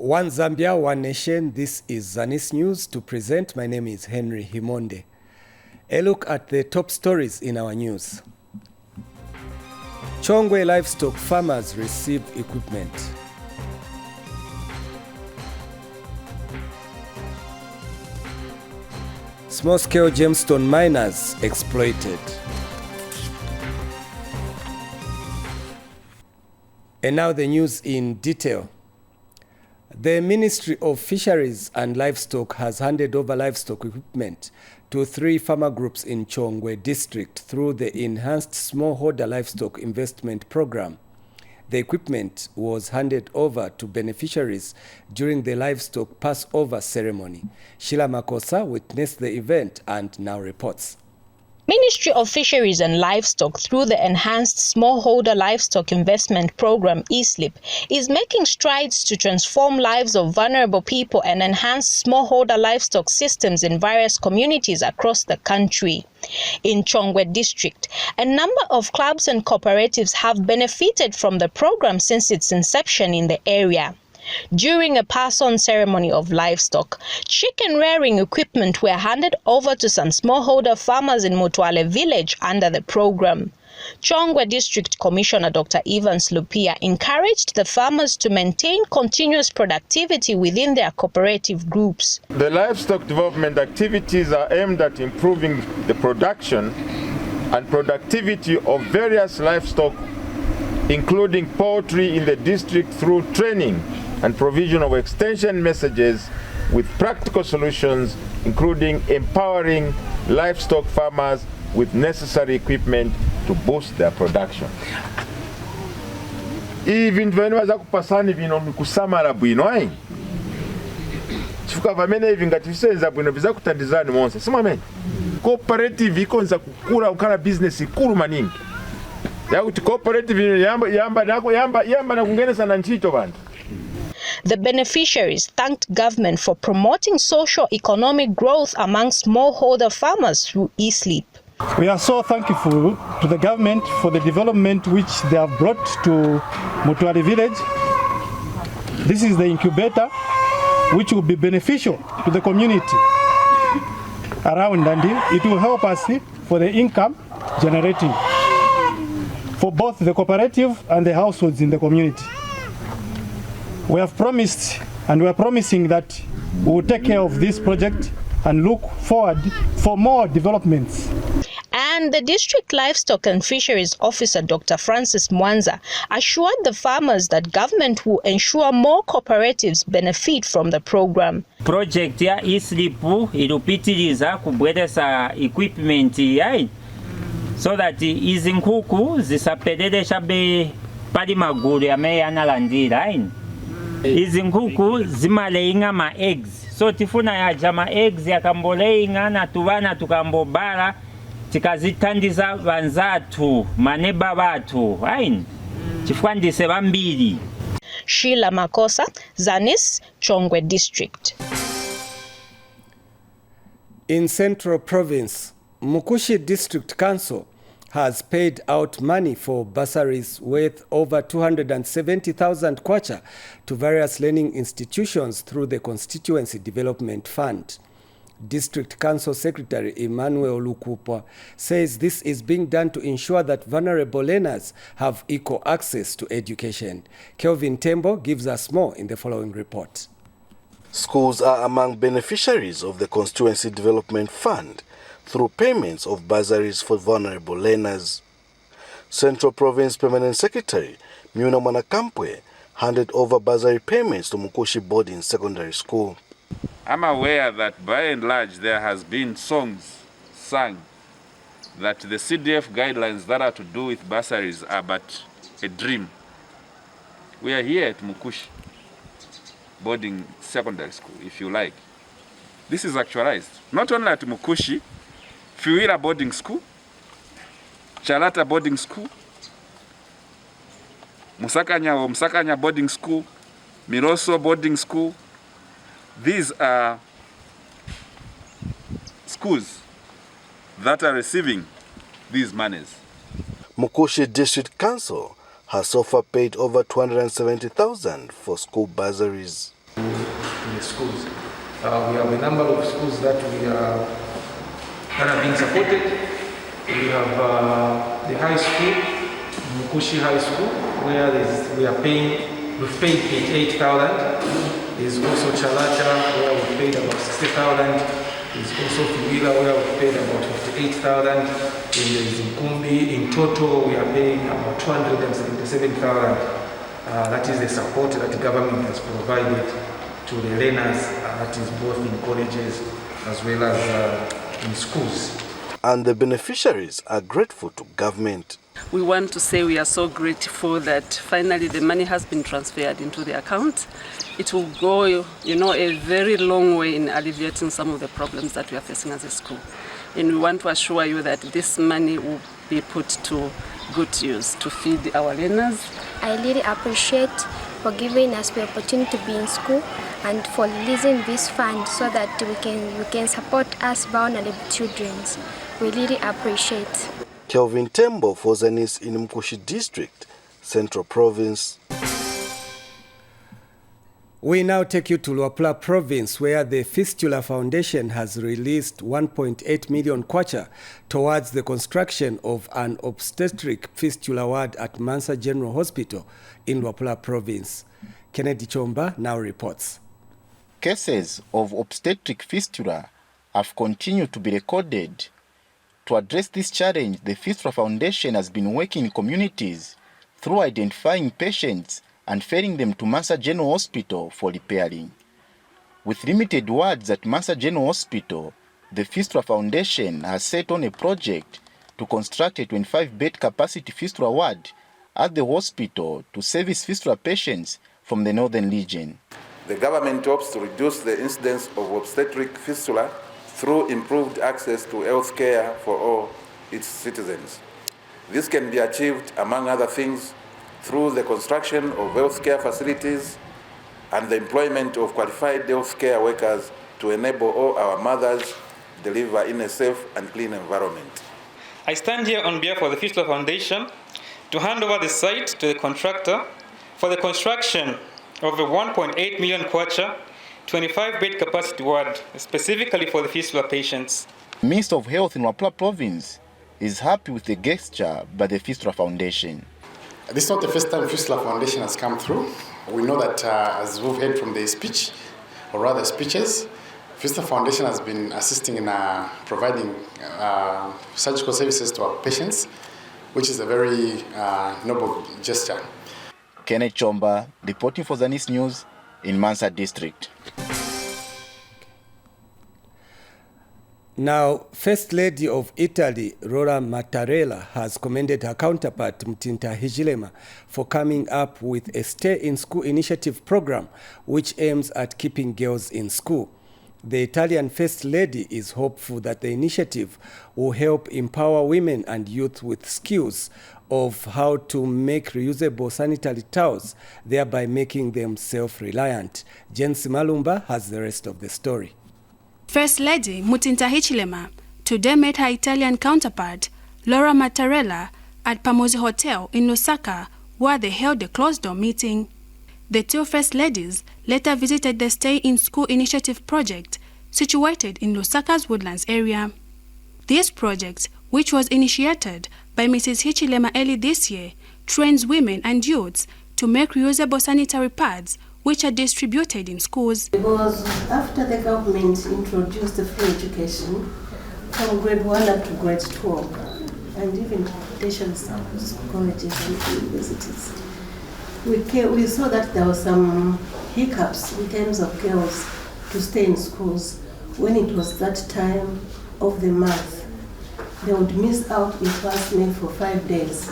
One Zambia, one nation. This is Zanis News. To present, my name is Henry Himonde. A look at the top stories in our news. Chongwe livestock farmers receive equipment. Small-scale gemstone miners exploited. And now the news in detail. The Ministry of Fisheries and Livestock has handed over livestock equipment to 3 farmer groups in Chongwe district through the enhanced smallholder livestock investment program. The equipment was handed over to beneficiaries during the livestock Passover ceremony. Sheila Makosa witnessed the event and now reports. Ministry of Fisheries and Livestock, through the Enhanced Smallholder Livestock Investment Program (ESLIP), is making strides to transform lives of vulnerable people and enhance smallholder livestock systems in various communities across the country. In Chongwe district, a number of clubs and cooperatives have benefited from the program since its inception in the area. During a pass-on ceremony of livestock, chicken rearing equipment were handed over to some smallholder farmers in Mutwale village under the program. Chongwe District Commissioner Dr. Evans Lupia encouraged the farmers to maintain continuous productivity within their cooperative groups. The livestock development activities are aimed at improving the production and productivity of various livestock, including poultry in the district, through training and provision of extension messages with practical solutions, including empowering livestock farmers with necessary equipment to boost their production. Even when waza kupasani vino mikusamara bwino ai. Chifuka vamene hivi ngatisenza bwino biza kutandizani monse. Sima cooperative ikonza kukura ukana business ikuru maningi. Yakuti cooperative yamba na kungenesa na nchito bantu. The beneficiaries thanked government for promoting socio-economic growth among smallholder farmers through ESLIP. We are so thankful to the government for the development which they have brought to Mutwale village. This is the incubator which will be beneficial to the community around, and it will help us for the income generating for both the cooperative and the households in the community. We have promised and we are promising that we will take care of this project and look forward for more developments. And the District Livestock and Fisheries Officer Dr. Francis Mwanza assured the farmers that government will ensure more cooperatives benefit from the program. Project ya ESLIP ilupitiliza kubwelesa equipment yai so that izi nkuku zisapelelesha be pali magulu yameyanalandira aini. Izi nkuku zimaleinga ma eggs. So tifuna ya jama eggs yakamboleinga na tuvana tukambobara tikazitandiza vanzatu maneba batu aini. Tifukandise bambili. Sheila Makosa, Zanis, Chongwe District. In Central Province, Mukushi District Council has paid out money for bursaries worth over 270,000 kwacha to various learning institutions through the Constituency Development Fund. District Council Secretary Emmanuel Lukupa says this is being done to ensure that vulnerable learners have equal access to education. Kelvin Tembo gives us more in the following report. Schools are among beneficiaries of the Constituency Development Fund through payments of bursaries for vulnerable learners. Central Province Permanent Secretary Myuna Manakampwe handed over bursary payments to Mukushi Boarding Secondary School. I'm aware that by and large there has been songs sung that the CDF guidelines that are to do with bursaries are but a dream. We are here at Mukushi Boarding Secondary School, if you like. This is actualized, not only at Mukushi, Fiwira Boarding School, Chalata Boarding School, Musakanya Boarding School, Miroso Boarding School. These are schools that are receiving these monies. Mukushi District Council has so far paid over 270,000 for school bursaries. the schools. We have a number of schools that are being supported. We have the high school, Mukushi High School, where we've paid 88,000. There's also Chalata, where we've paid about 60,000. There's also Fistula, where we've paid about 58,000. And there's Nkumbi. In total, we are paying about 277,000. That is the support that the government has provided to the learners, that is both in colleges as well as in schools. And the beneficiaries are grateful to government. We want to say we are so grateful that finally the money has been transferred into the account. It will go, a very long way in alleviating some of the problems that we are facing as a school. And we want to assure you that this money will be put to good use to feed our learners. I really appreciate for giving us the opportunity to be in school and for releasing this fund so that we can support us vulnerable children. We really appreciate. Kelvin Tembo for Zanis in Mkushi District, Central Province. We now take you to Luapula Province, where the Fistula Foundation has released 1.8 million kwacha towards the construction of an obstetric fistula ward at Mansa General Hospital in Luapula Province. Kennedy Chomba now reports. Cases of obstetric fistula have continued to be recorded. To address this challenge, the Fistula Foundation has been working in communities through identifying patients and ferrying them to Mansa General Hospital for repairing. With limited wards at Mansa General Hospital, the Fistula Foundation has set on a project to construct a 25-bed capacity fistula ward at the hospital to service fistula patients from the northern region. The government hopes to reduce the incidence of obstetric fistula through improved access to health care for all its citizens. This can be achieved, among other things, through the construction of health care facilities and the employment of qualified health care workers to enable all our mothers deliver in a safe and clean environment. I stand here on behalf of the Fistula Foundation to hand over the site to the contractor for the construction of a 1.8 million kwacha 25-bed capacity ward, specifically for the fistula patients. Minister of Health in Luapula Province is happy with the gesture by the Fistula Foundation. This is not the first time Fistula Foundation has come through. We know that, as we've heard from the speech, or rather speeches, Fistula Foundation has been assisting in providing surgical services to our patients, which is a very noble gesture. Kenneth Chomba, reporting for Zanis News in Mansa District. Now, First Lady of Italy, Laura Mattarella, has commended her counterpart, Mutinta Hichilema, for coming up with a stay-in-school initiative program which aims at keeping girls in school. The Italian First Lady is hopeful that the initiative will help empower women and youth with skills of how to make reusable sanitary towels, thereby making them self-reliant. Jensi Malumba has the rest of the story. First Lady Mutinta Hichilema today met her Italian counterpart, Laura Mattarella, at Pamozi Hotel in Lusaka, where they held a closed-door meeting. The two First Ladies later visited the Stay-in-School Initiative project situated in Lusaka's Woodlands area. This project, which was initiated by Mrs. Hichilema early this year, trains women and youths to make reusable sanitary pads which are distributed in schools. Because after the government introduced the free education from grade 1 up to grade 12, and even tertiary schools, colleges and universities, we saw that there were some hiccups in terms of girls to stay in schools when it was that time of the month. They would miss out in class May for 5 days,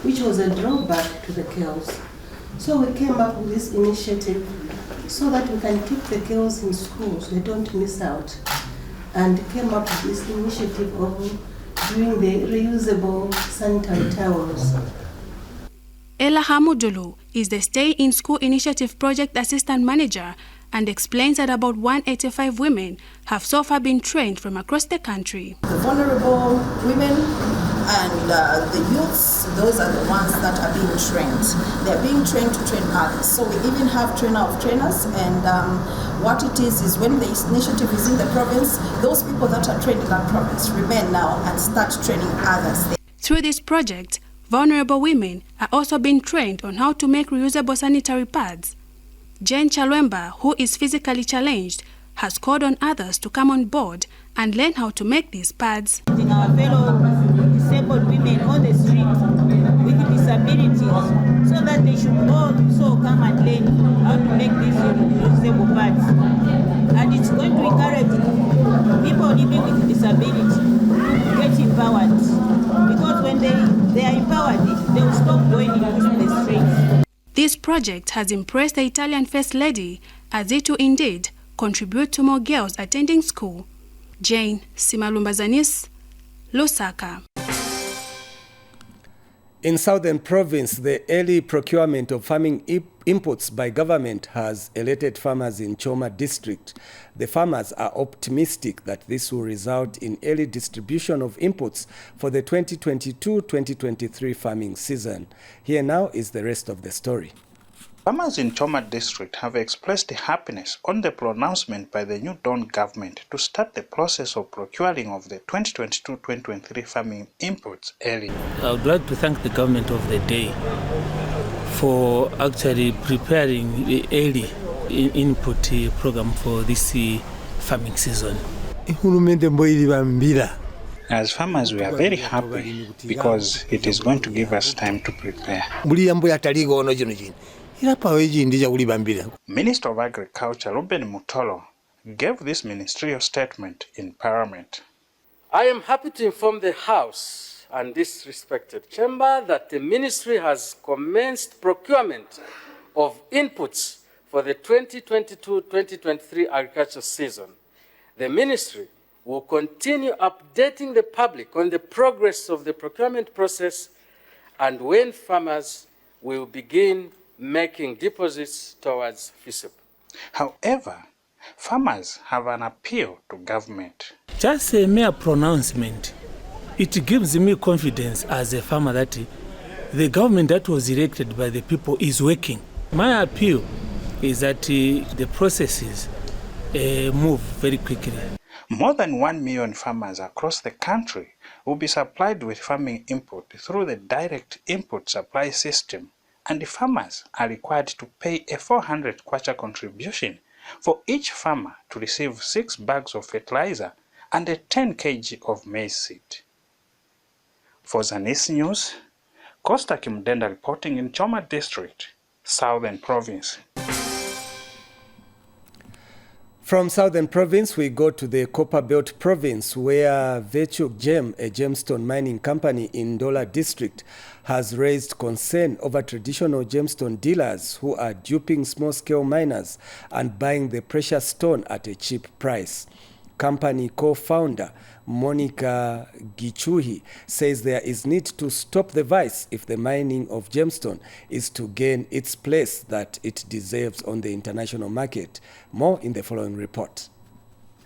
which was a drawback to the girls. So we came up with this initiative so that we can keep the girls in schools, they don't miss out, and came up with this initiative of doing the reusable sanitary towels. Ella Hamudulu is the Stay-in-School Initiative Project Assistant Manager and explains that about 185 women have so far been trained from across the country. The vulnerable women And the youths, those are the ones that are being trained. They're being trained to train others. So we even have trainer of trainers, and what it is when the initiative is in the province, those people that are trained in that province remain now and start training others there. Through this project, vulnerable women are also being trained on how to make reusable sanitary pads. Jane Chalwemba, who is physically challenged, has called on others to come on board and learn how to make these pads. Our fellow disabled women on the street with disabilities, so that they should also come and learn how to make these reusable pads. And it's going to encourage people living with disability to get empowered, because when they are empowered, they will stop going into the streets. This project has impressed the Italian First Lady, as it will indeed contribute to more girls attending school. Jane Simalumba, Zanis, Lusaka. In Southern Province, the early procurement of farming inputs by government has elated farmers in Choma district. The farmers are optimistic that this will result in early distribution of inputs for the 2022-2023 farming season. Here now is the rest of the story. Farmers in Choma district have expressed happiness on the pronouncement by the New Dawn government to start the process of procuring of the 2022-2023 farming inputs early. I would like to thank the government of the day for actually preparing the early input program for this farming season. As farmers, we are very happy because it is going to give us time to prepare. Minister of Agriculture Ruben Mutolo gave this ministerial statement in Parliament. I am happy to inform the House and this respected chamber that the ministry has commenced procurement of inputs for the 2022-2023 agriculture season. The ministry will continue updating the public on the progress of the procurement process and when farmers will begin making deposits towards FISIP. However, farmers have an appeal to government. Just a mere pronouncement, it gives me confidence as a farmer that the government that was elected by the people is working. My appeal is that the processes move very quickly. More than 1 million farmers across the country will be supplied with farming input through the direct input supply system, and the farmers are required to pay a 400 kwacha contribution for each farmer to receive 6 bags of fertilizer and a 10 kg of maize seed. For Zanis News, Costa Kimdenda reporting in Choma District, Southern Province. From Southern Province, we go to the Copper Belt Province, where Virtue Gem, a gemstone mining company in Ndola District, has raised concern over traditional gemstone dealers who are duping small-scale miners and buying the precious stone at a cheap price. Company co-founder Monica Gichuhi says there is need to stop the vice if the mining of gemstone is to gain its place that it deserves on the international market. More in the following report.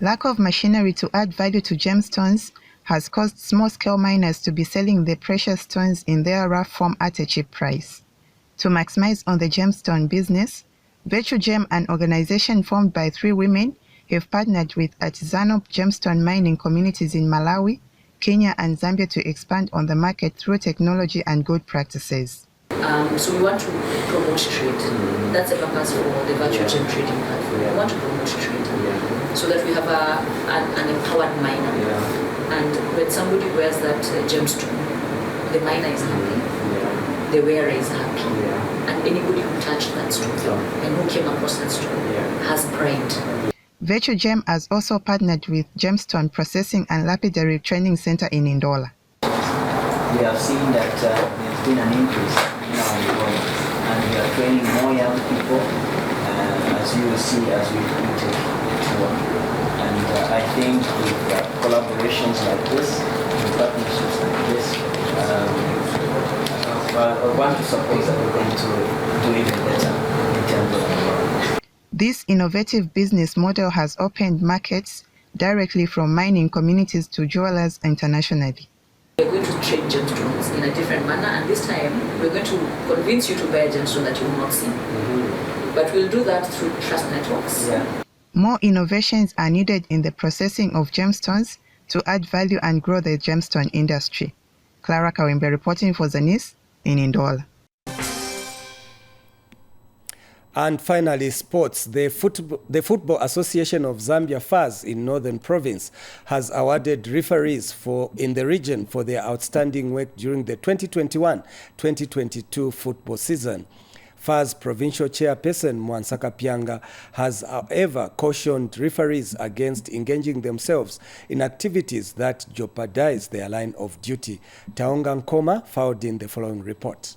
Lack of machinery to add value to gemstones has caused small-scale miners to be selling the precious stones in their rough form at a cheap price. To maximize on the gemstone business, Virtue Gem, an organization formed by 3 women, have partnered with artisanal gemstone mining communities in Malawi, Kenya and Zambia to expand on the market through technology and good practices. So we want to promote trade. That's the purpose for the Virtue Gem trading platform. We want to promote trade so that we have an empowered miner. And when somebody wears that gemstone, the miner is happy, the wearer is happy, and anybody who touched that stone and who came across that stone has pride. Virtue Gem has also partnered with Gemstone Processing and Lapidary Training Center in Ndola. We have seen that there's been an increase in our employment, and we are training more young people, as you will see as we take the tour. And I think with collaborations like this, with partnerships like this, I want to suppose that we're going to do even better in terms of the work. This innovative business model has opened markets directly from mining communities to jewelers internationally. We're going to trade gemstones in a different manner, and this time we're going to convince you to buy a gemstone that you will not see. But we'll do that through trust networks. More innovations are needed in the processing of gemstones to add value and grow the gemstone industry. Clara Kawembe reporting for Zanis in Ndola. And finally, sports. The Football Association of Zambia FAZ in Northern Province has awarded referees in the region for their outstanding work during the 2021-2022 football season. FAZ Provincial Chairperson Mwansaka Pyanga has, however, cautioned referees against engaging themselves in activities that jeopardize their line of duty. Taonga Nkoma filed in the following report.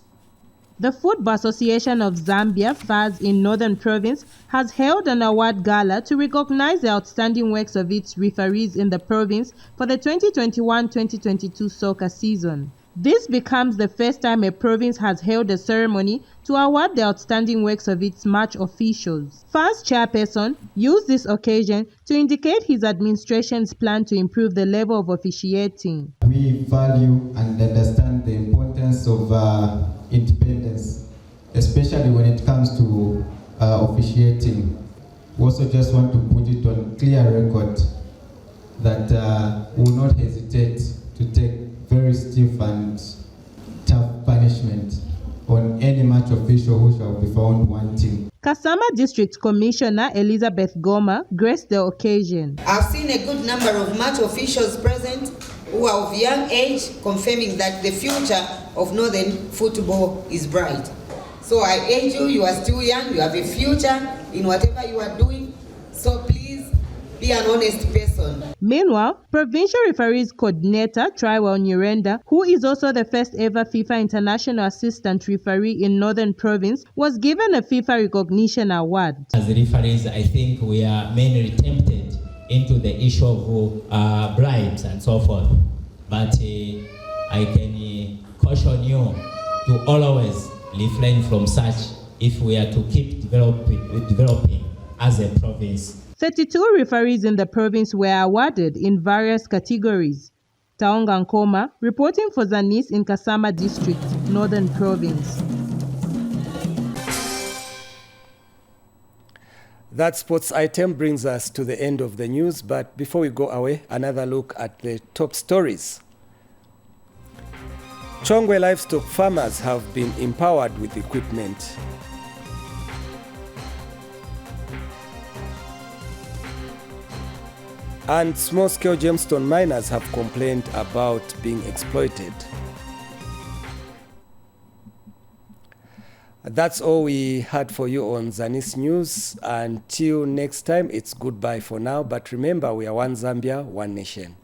The Football Association of Zambia, FAZ, in Northern Province, has held an award gala to recognize the outstanding works of its referees in the province for the 2021-2022 soccer season. This becomes the first time a province has held a ceremony to award the outstanding works of its match officials. FAZ chairperson used this occasion to indicate his administration's plan to improve the level of officiating. We value and understand the importance of independence, especially when it comes to officiating. We also just want to put it on clear record that we will not hesitate to take very stiff and tough punishment on any match official who shall be found wanting. Kasama District Commissioner Elizabeth Goma graced the occasion. I've seen a good number of match officials present who are of young age, confirming that the future of Northern football is bright. So I urge you, you are still young, you have a future in whatever you are doing, so please be an honest person. Meanwhile, Provincial Referees Coordinator Triwell Nyurenda, who is also the first ever FIFA International Assistant Referee in Northern Province, was given a FIFA Recognition Award. As referees, I think we are mainly tempted into the issue of bribes and so forth. But I can caution you to always refrain from such if we are to keep developing as a province. 32 referees in the province were awarded in various categories. Taonga Nkoma reporting for Zanis in Kasama District, Northern Province. That sports item brings us to the end of the news, but before we go away, another look at the top stories. Chongwe livestock farmers have been empowered with equipment. And small-scale gemstone miners have complained about being exploited. That's all we had for you on Zanis News. Until next time, it's goodbye for now. But remember, we are one Zambia, one nation.